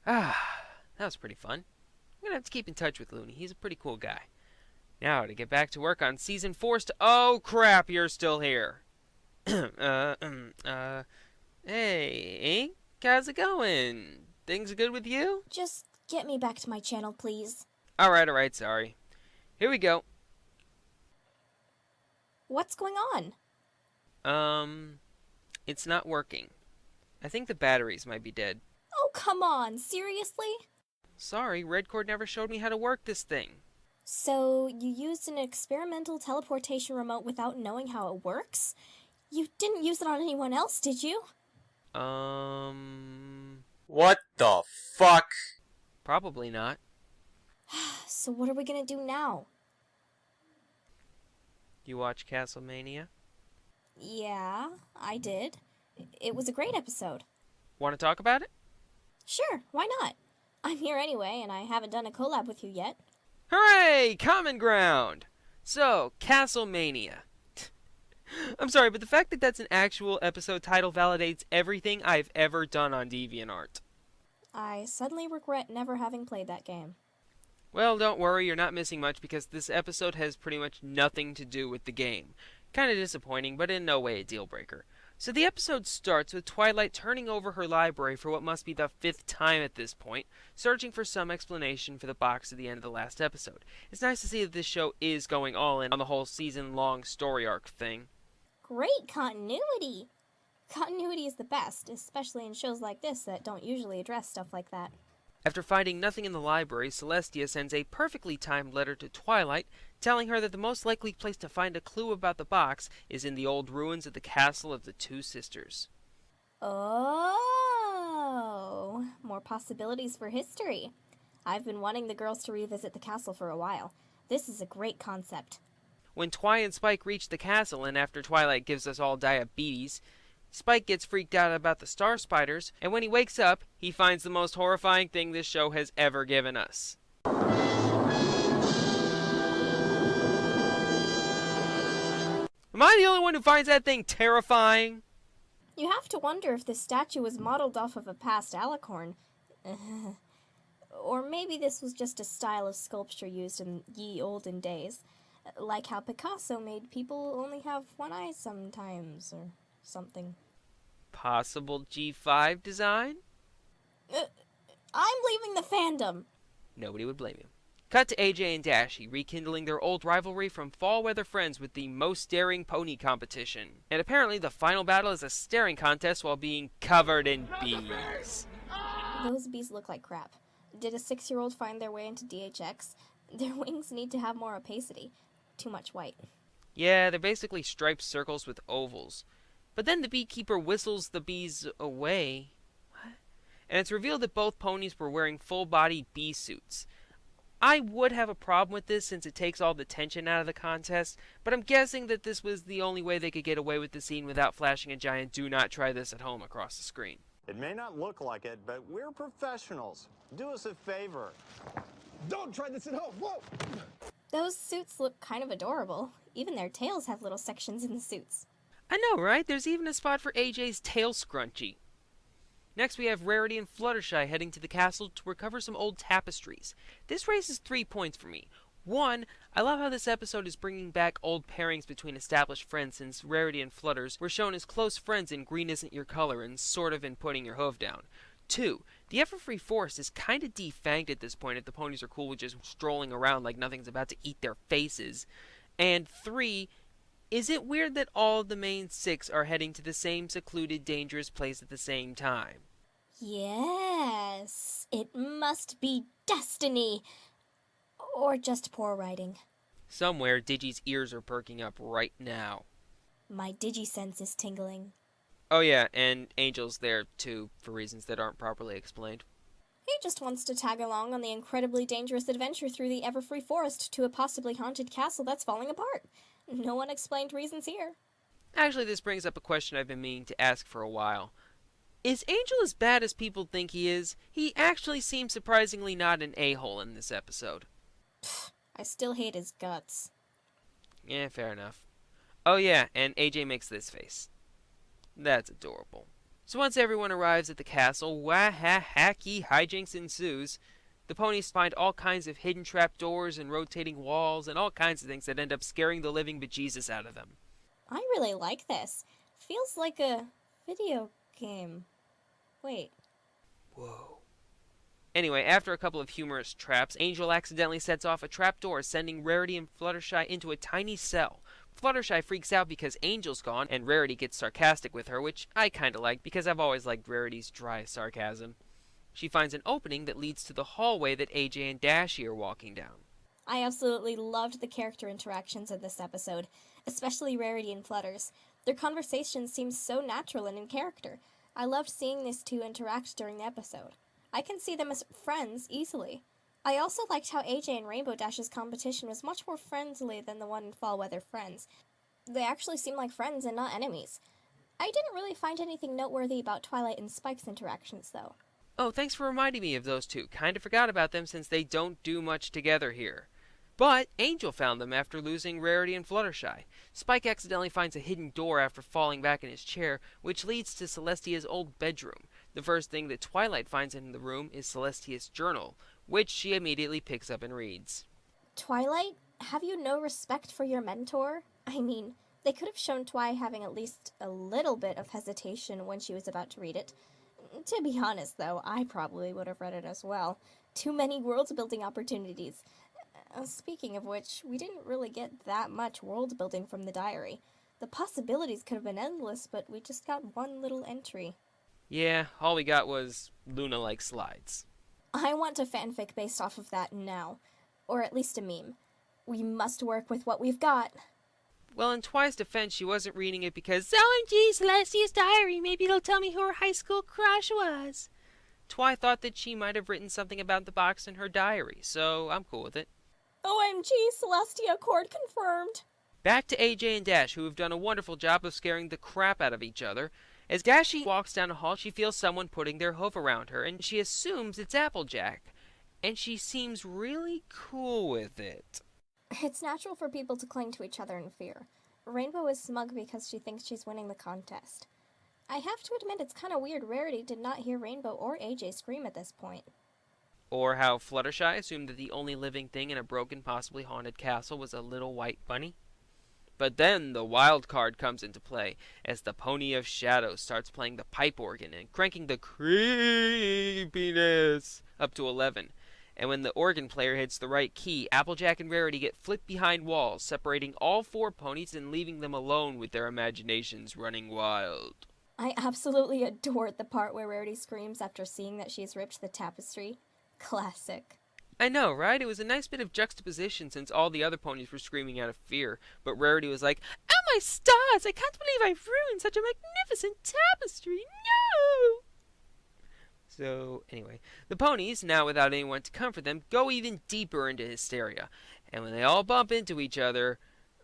Ah, that was pretty fun. I'm gonna have to keep in touch with Looney. He's a pretty cool guy. Now to get back to work on season 4 oh crap, you're still here. uh, um, uh, hey, Ink, how's it going? Things good with you? Just get me back to my channel, please. Alright, sorry. Here we go. What's going on? It's not working. I think the batteries might be dead. Oh, come on, seriously? Sorry, Redcord never showed me how to work this thing. So, you used an experimental teleportation remote without knowing how it works? You didn't use it on anyone else, did you? What the fuck? Probably not. So what are we gonna do now? You watch Castlemania? Yeah, I did. It was a great episode. Want to talk about it? Sure, why not? I'm here anyway, and I haven't done a collab with you yet. Hooray! Common ground! So, Castlemania. I'm sorry, but the fact that that's an actual episode title validates everything I've ever done on DeviantArt. I suddenly regret never having played that game. Well, don't worry, you're not missing much because this episode has pretty much nothing to do with the game. Kinda disappointing, but in no way a deal breaker. So the episode starts with Twilight turning over her library for what must be the 5th time at this point, searching for some explanation for the box at the end of the last episode. It's nice to see that this show is going all in on the whole season-long story arc thing. Great continuity! Continuity is the best, especially in shows like this that don't usually address stuff like that. After finding nothing in the library, Celestia sends a perfectly timed letter to Twilight, telling her that the most likely place to find a clue about the box is in the old ruins of the castle of the two sisters. Oh, more possibilities for history. I've been wanting the girls to revisit the castle for a while. This is a great concept. When Twi and Spike reach the castle, and after Twilight gives us all diabetes, Spike gets freaked out about the star spiders, and when he wakes up, he finds the most horrifying thing this show has ever given us. Am I the only one who finds that thing terrifying? You have to wonder if this statue was modeled off of a past alicorn. Or maybe this was just a style of sculpture used in ye olden days. Like how Picasso made people only have one eye sometimes, or something. Possible G5 design? I'm leaving the fandom! Nobody would blame you. Cut to AJ and Dashie rekindling their old rivalry from fall weather friends with the most daring pony competition. And apparently the final battle is a staring contest while being covered in bees. Those bees look like crap. Did a 6-year-old find their way into DHX? Their wings need to have more opacity. Too much white. Yeah, they're basically striped circles with ovals. But then the beekeeper whistles the bees away. What? And it's revealed that both ponies were wearing full-body bee suits. I would have a problem with this since it takes all the tension out of the contest, but I'm guessing that this was the only way they could get away with the scene without flashing a giant "do not try this at home" across the screen. It may not look like it, but we're professionals. Do us a favor. Don't try this at home. Whoa! Those suits look kind of adorable. Even their tails have little sections in the suits. I know, right? There's even a spot for AJ's tail scrunchie. Next we have Rarity and Fluttershy heading to the castle to recover some old tapestries. This raises 3 points for me. 1, I love how this episode is bringing back old pairings between established friends since Rarity and Flutters were shown as close friends in Green Isn't Your Color and sort of in Putting Your Hoof Down. 2, the Everfree Forest is kinda defanged at this point if the ponies are cool with just strolling around like nothing's about to eat their faces. And 3, is it weird that all of the main 6 are heading to the same secluded, dangerous place at the same time? Yes, it must be destiny. Or just poor writing. Somewhere, Digi's ears are perking up right now. My digisense is tingling. Oh yeah, and Angel's there too, for reasons that aren't properly explained. He just wants to tag along on the incredibly dangerous adventure through the Everfree Forest to a possibly haunted castle that's falling apart. No unexplained reasons here. Actually, this brings up a question I've been meaning to ask for a while. Is Angel as bad as people think he is? He actually seems surprisingly not an a-hole in this episode. I still hate his guts. Yeah, fair enough. Oh yeah, and AJ makes this face. That's adorable. So once everyone arrives at the castle, wacky hijinks ensues. The ponies find all kinds of hidden trapdoors and rotating walls and all kinds of things that end up scaring the living bejesus out of them. I really like this. Feels like a video game. Wait. Whoa. Anyway, after a couple of humorous traps, Angel accidentally sets off a trapdoor, sending Rarity and Fluttershy into a tiny cell. Fluttershy freaks out because Angel's gone, and Rarity gets sarcastic with her, which I kinda like because I've always liked Rarity's dry sarcasm. She finds an opening that leads to the hallway that AJ and Dashie are walking down. I absolutely loved the character interactions in this episode, especially Rarity and Flutters. Their conversations seemed so natural and in character. I loved seeing these two interact during the episode. I can see them as friends easily. I also liked how AJ and Rainbow Dash's competition was much more friendly than the one in Fall Weather Friends. They actually seemed like friends and not enemies. I didn't really find anything noteworthy about Twilight and Spike's interactions, though. Oh, thanks for reminding me of those two. Kinda forgot about them since they don't do much together here. But Angel found them after losing Rarity and Fluttershy. Spike accidentally finds a hidden door after falling back in his chair, which leads to Celestia's old bedroom. The first thing that Twilight finds in the room is Celestia's journal, which she immediately picks up and reads. Twilight, have you no respect for your mentor? I mean, they could have shown Twi having at least a little bit of hesitation when she was about to read it. To be honest, though, I probably would have read it as well. Too many world-building opportunities. Speaking of which, we didn't really get that much world-building from the diary. The possibilities could have been endless, but we just got one little entry. Yeah, all we got was Luna-like slides. I want a fanfic based off of that now. Or at least a meme. We must work with what we've got. Well, in Twi's defense, she wasn't reading it because, OMG, Celestia's diary, maybe it'll tell me who her high school crush was. Twi thought that she might have written something about the box in her diary, so I'm cool with it. OMG, Celestia Cord confirmed. Back to AJ and Dash, who have done a wonderful job of scaring the crap out of each other. As Dashie walks down a hall, she feels someone putting their hoof around her, and she assumes it's Applejack. And she seems really cool with it. It's natural for people to cling to each other in fear. Rainbow is smug because she thinks she's winning the contest. I have to admit it's kind of weird Rarity did not hear Rainbow or AJ scream at this point. Or how Fluttershy assumed that the only living thing in a broken, possibly haunted castle was a little white bunny. But then the wild card comes into play as the Pony of Shadows starts playing the pipe organ and cranking the creepiness up to 11. And when the organ player hits the right key, Applejack and Rarity get flipped behind walls, separating all four ponies and leaving them alone with their imaginations running wild. I absolutely adored the part where Rarity screams after seeing that she's ripped the tapestry. Classic. I know, right? It was a nice bit of juxtaposition since all the other ponies were screaming out of fear, but Rarity was like, "Oh my stars, I can't believe I've ruined such a magnificent tapestry, no!" So, anyway, the ponies, now without anyone to comfort them, go even deeper into hysteria. And when they all bump into each other,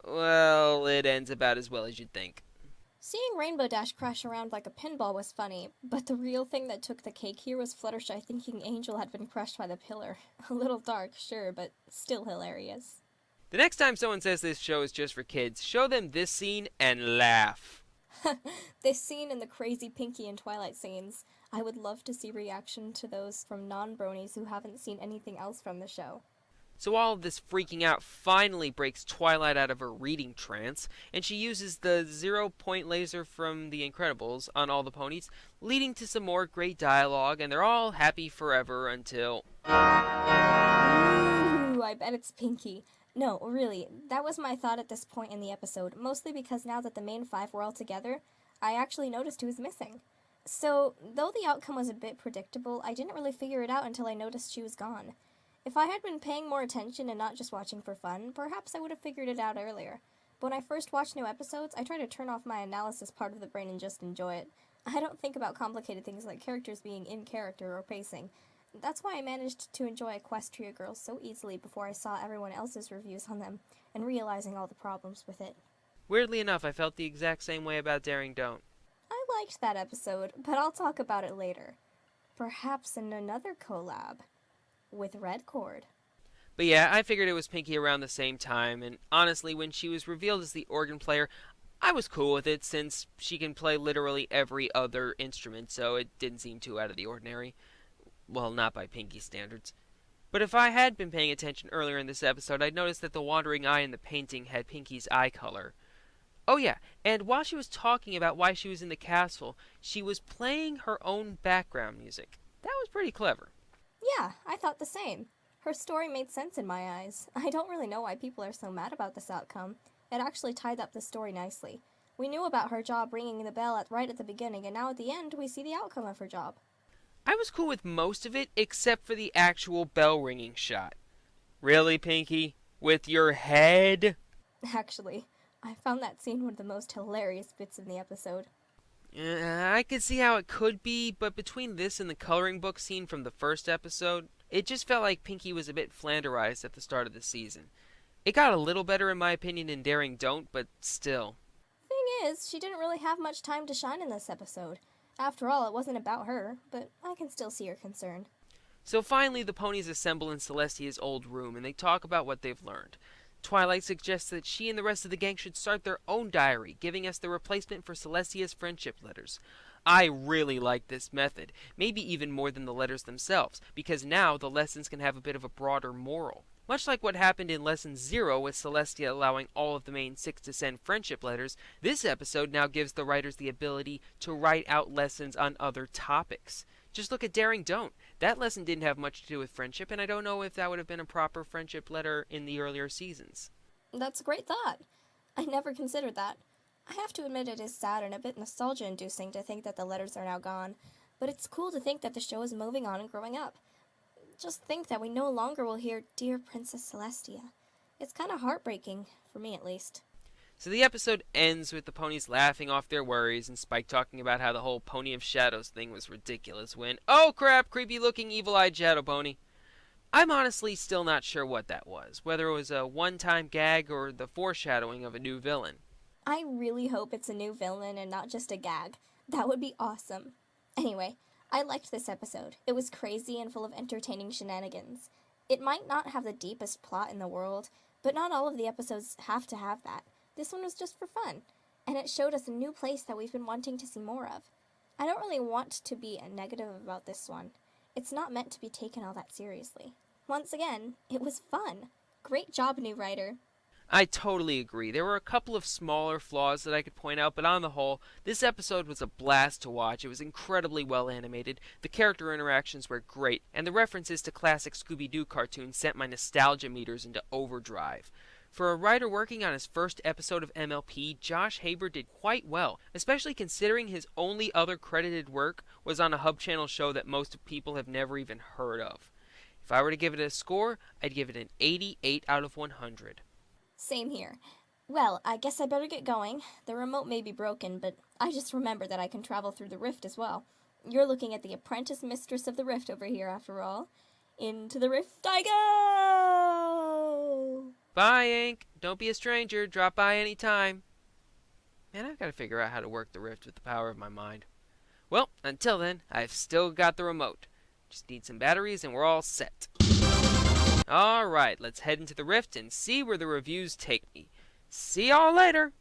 well, it ends about as well as you'd think. Seeing Rainbow Dash crash around like a pinball was funny, but the real thing that took the cake here was Fluttershy thinking Angel had been crushed by the pillar. A little dark, sure, but still hilarious. The next time someone says this show is just for kids, show them this scene and laugh. This scene and the crazy Pinky and Twilight scenes. I would love to see reaction to those from non-bronies who haven't seen anything else from the show. So all of this freaking out finally breaks Twilight out of her reading trance, and she uses the 0-point laser from The Incredibles on all the ponies, leading to some more great dialogue, and they're all happy forever until... Ooh, I bet it's Pinky. No, really, that was my thought at this point in the episode, mostly because now that the main five were all together, I actually noticed who was missing. So, though the outcome was a bit predictable, I didn't really figure it out until I noticed she was gone. If I had been paying more attention and not just watching for fun, perhaps I would have figured it out earlier. But when I first watch new episodes, I try to turn off my analysis part of the brain and just enjoy it. I don't think about complicated things like characters being in character or pacing. That's why I managed to enjoy Equestria Girls so easily before I saw everyone else's reviews on them, and realizing all the problems with it. Weirdly enough, I felt the exact same way about Daring Don't. I liked that episode, but I'll talk about it later. Perhaps in another collab. With Red Cord. But yeah, I figured it was Pinky around the same time, and honestly, when she was revealed as the organ player, I was cool with it since she can play literally every other instrument, so it didn't seem too out of the ordinary. Well, not by Pinky standards. But if I had been paying attention earlier in this episode, I'd noticed that the wandering eye in the painting had Pinky's eye color. Oh yeah, and while she was talking about why she was in the castle, she was playing her own background music. That was pretty clever. Yeah, I thought the same. Her story made sense in my eyes. I don't really know why people are so mad about this outcome. It actually tied up the story nicely. We knew about her job ringing the bell right at the beginning, and now at the end we see the outcome of her job. I was cool with most of it, except for the actual bell ringing shot. Really, Pinky? With your head? Actually, I found that scene one of the most hilarious bits in the episode. I could see how it could be, but between this and the coloring book scene from the first episode, it just felt like Pinky was a bit flanderized at the start of the season. It got a little better in my opinion in Daring Don't, but still. Thing is, she didn't really have much time to shine in this episode. After all, it wasn't about her, but I can still see her concern. So finally, the ponies assemble in Celestia's old room, and they talk about what they've learned. Twilight suggests that she and the rest of the gang should start their own diary, giving us the replacement for Celestia's friendship letters. I really like this method, maybe even more than the letters themselves, because now the lessons can have a bit of a broader moral. Much like what happened in Lesson 0 with Celestia allowing all of the main 6 to send friendship letters, this episode now gives the writers the ability to write out lessons on other topics. Just look at Daring Don't. That lesson didn't have much to do with friendship, and I don't know if that would have been a proper friendship letter in the earlier seasons. That's a great thought. I never considered that. I have to admit it is sad and a bit nostalgia-inducing to think that the letters are now gone, but it's cool to think that the show is moving on and growing up. Just think that we no longer will hear Dear Princess Celestia. It's kind of heartbreaking, for me at least. So the episode ends with the ponies laughing off their worries and Spike talking about how the whole Pony of Shadows thing was ridiculous when, oh crap, creepy looking evil-eyed shadow pony. I'm honestly still not sure what that was, whether it was a one-time gag or the foreshadowing of a new villain. I really hope it's a new villain and not just a gag. That would be awesome. Anyway, I liked this episode. It was crazy and full of entertaining shenanigans. It might not have the deepest plot in the world, but not all of the episodes have to have that. This one was just for fun, and it showed us a new place that we've been wanting to see more of. I don't really want to be negative about this one. It's not meant to be taken all that seriously. Once again, it was fun. Great job, new writer. I totally agree. There were a couple of smaller flaws that I could point out, but on the whole, this episode was a blast to watch. It was incredibly well animated, the character interactions were great, and the references to classic Scooby-Doo cartoons sent my nostalgia meters into overdrive. For a writer working on his first episode of MLP, Josh Haber did quite well, especially considering his only other credited work was on a Hub Channel show that most people have never even heard of. If I were to give it a score, I'd give it an 88 out of 100. Same here. Well, I guess I better get going. The remote may be broken, but I just remember that I can travel through the rift as well. You're looking at the apprentice mistress of the rift over here, after all. Into the rift I go! Bye, Ink. Don't be a stranger. Drop by any time. Man, I've got to figure out how to work the rift with the power of my mind. Well, until then, I've still got the remote. Just need some batteries and we're all set. Alright, let's head into the rift and see where the reviews take me. See y'all later!